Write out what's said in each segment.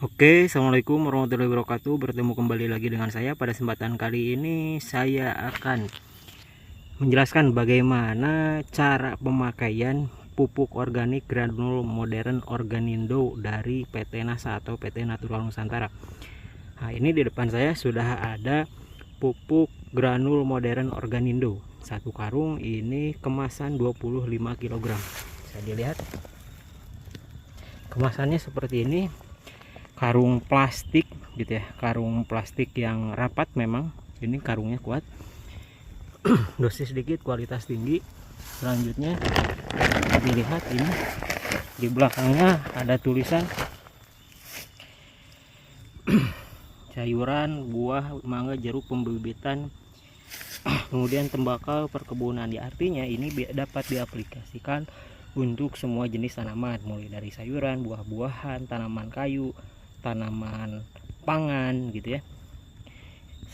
Oke, assalamualaikum warahmatullahi wabarakatuh. Bertemu kembali lagi dengan saya. Pada kesempatan kali ini saya akan menjelaskan bagaimana cara pemakaian pupuk organik granul modern Organindo dari PT NASA atau PT Natural Nusantara. Nah, ini di depan saya sudah ada pupuk granul modern Organindo. Satu karung ini kemasan 25 kg. Bisa dilihat. Kemasannya seperti ini. Karung plastik gitu ya, karung plastik yang rapat, memang ini karungnya kuat. Dosis sedikit, kualitas tinggi. Selanjutnya dilihat ini di belakangnya ada tulisan sayuran, buah, mangga, jeruk pembibitan, kemudian tembakau perkebunan. Artinya ini dapat diaplikasikan untuk semua jenis tanaman, mulai dari sayuran, buah-buahan, tanaman kayu, tanaman pangan gitu ya,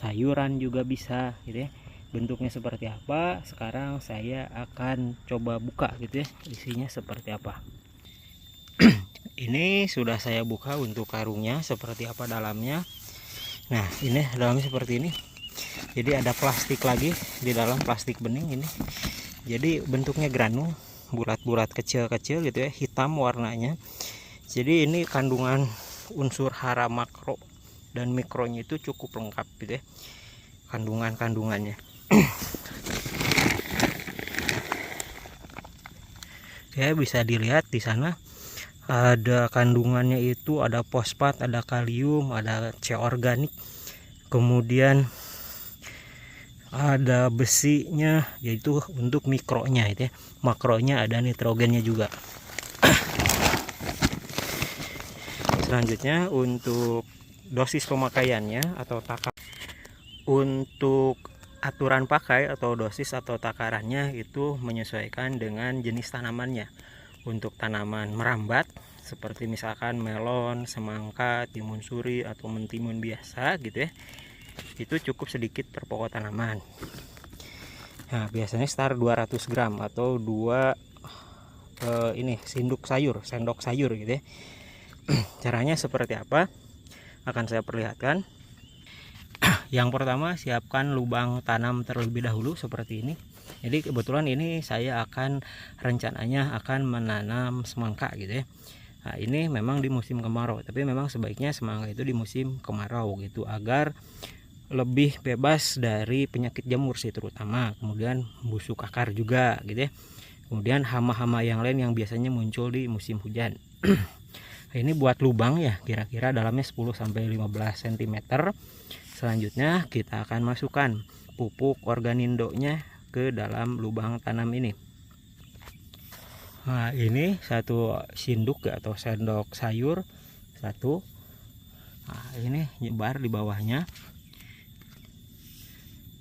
sayuran juga bisa gitu ya. Bentuknya seperti apa sekarang saya akan coba buka gitu ya, isinya seperti apa. Ini sudah saya buka untuk karungnya, seperti apa dalamnya. Nah, ini dalamnya seperti ini. Jadi ada plastik lagi di dalam, plastik bening ini. Jadi bentuknya granul, bulat-bulat kecil-kecil gitu ya, hitam warnanya. Jadi ini kandungan unsur hara makro dan mikronya itu cukup lengkap gitu ya, kandungannya. Ya, bisa dilihat di sana ada kandungannya, itu ada fosfat, ada kalium, ada C organik, kemudian ada besinya, yaitu untuk mikronya itu ya. Makronya ada nitrogennya juga. Selanjutnya untuk dosis pemakaiannya atau takar, untuk aturan pakai atau dosis atau takarannya itu menyesuaikan dengan jenis tanamannya. Untuk tanaman merambat seperti misalkan melon, semangka, timun suri atau mentimun biasa gitu ya, itu cukup sedikit per pokok tanaman. Nah, biasanya sekitar 200 gram atau 2 sendok sayur gitu ya. Caranya seperti apa akan saya perlihatkan. Yang pertama, siapkan lubang tanam terlebih dahulu seperti ini. Jadi kebetulan ini saya rencananya akan menanam semangka gitu ya. Nah, ini memang di musim kemarau, tapi memang sebaiknya semangka itu di musim kemarau gitu, agar lebih bebas dari penyakit jamur sih terutama, kemudian busuk akar juga gitu ya, kemudian hama-hama yang lain yang biasanya muncul di musim hujan. Ini buat lubang ya, kira-kira dalamnya 10-15 cm. Selanjutnya kita akan masukkan pupuk Organindo-nya ke dalam lubang tanam ini. Nah, ini satu sendok atau sendok sayur satu. Nah, ini nyebar di bawahnya.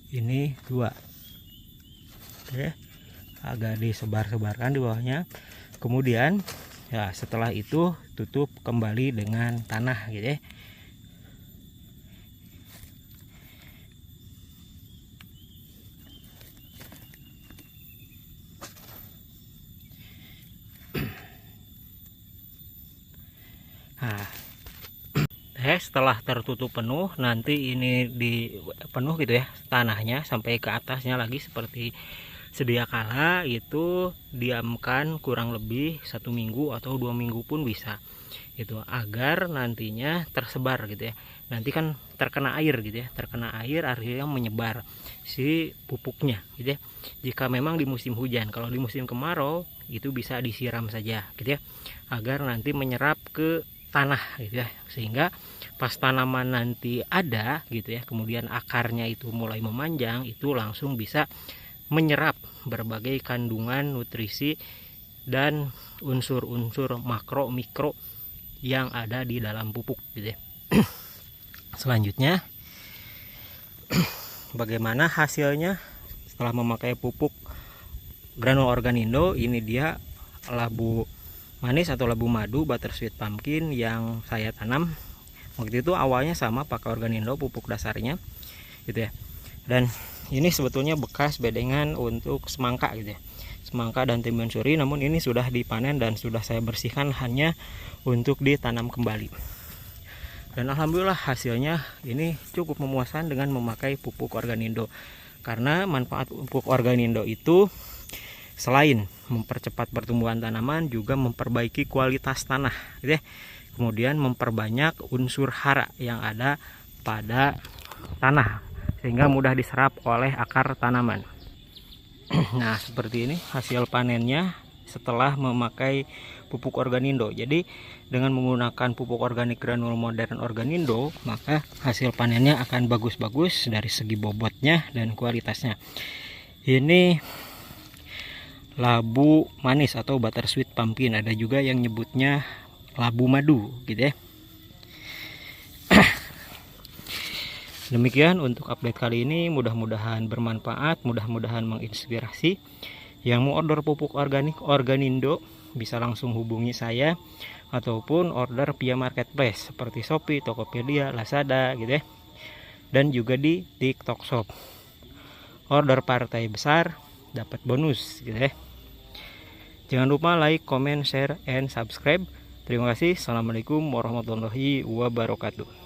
Ini 2. Oke, agak disebar-sebarkan di bawahnya. Kemudian ya, setelah itu tutup kembali dengan tanah gitu ya. Nah, setelah tertutup penuh, nanti ini di penuh gitu ya tanahnya sampai ke atasnya lagi seperti sedia kala, itu diamkan kurang lebih 1 minggu atau 2 minggu pun bisa gitu, agar nantinya tersebar gitu ya. Nanti kan terkena air gitu ya, terkena air akhirnya menyebar si pupuknya gitu ya. Jika memang di musim hujan, kalau di musim kemarau itu bisa disiram saja gitu ya, agar nanti menyerap ke tanah gitu ya, sehingga pas tanaman nanti ada gitu ya, kemudian akarnya itu mulai memanjang, itu langsung bisa menyerap berbagai kandungan nutrisi dan unsur-unsur makro mikro yang ada di dalam pupuk gitu ya. Selanjutnya bagaimana hasilnya setelah memakai pupuk granul Organindo. Ini dia labu manis atau labu madu buttersweet pumpkin yang saya tanam. Waktu itu awalnya sama pakai Organindo pupuk dasarnya gitu ya. Dan ini sebetulnya bekas bedengan untuk semangka gitu ya, semangka dan timun suri, namun ini sudah dipanen dan sudah saya bersihkan hanya untuk ditanam kembali. Dan alhamdulillah hasilnya ini cukup memuaskan dengan memakai pupuk Organindo. Karena manfaat pupuk Organindo itu selain mempercepat pertumbuhan tanaman, juga memperbaiki kualitas tanah gitu ya. Kemudian memperbanyak unsur hara yang ada pada tanah sehingga mudah diserap oleh akar tanaman. Nah, seperti ini hasil panennya setelah memakai pupuk Organindo. Jadi dengan menggunakan pupuk organik granul modern Organindo, maka hasil panennya akan bagus-bagus dari segi bobotnya dan kualitasnya. Ini labu manis atau buttersweet pumpkin, ada juga yang nyebutnya labu madu gitu ya. Demikian untuk update kali ini, mudah-mudahan bermanfaat, mudah-mudahan menginspirasi. Yang mau order pupuk organik Organindo bisa langsung hubungi saya ataupun order via marketplace seperti Shopee, Tokopedia, Lazada gitu ya. Dan juga di TikTok Shop. Order partai besar dapat bonus gitu ya. Jangan lupa like, comment, share, and subscribe. Terima kasih. Assalamualaikum warahmatullahi wabarakatuh.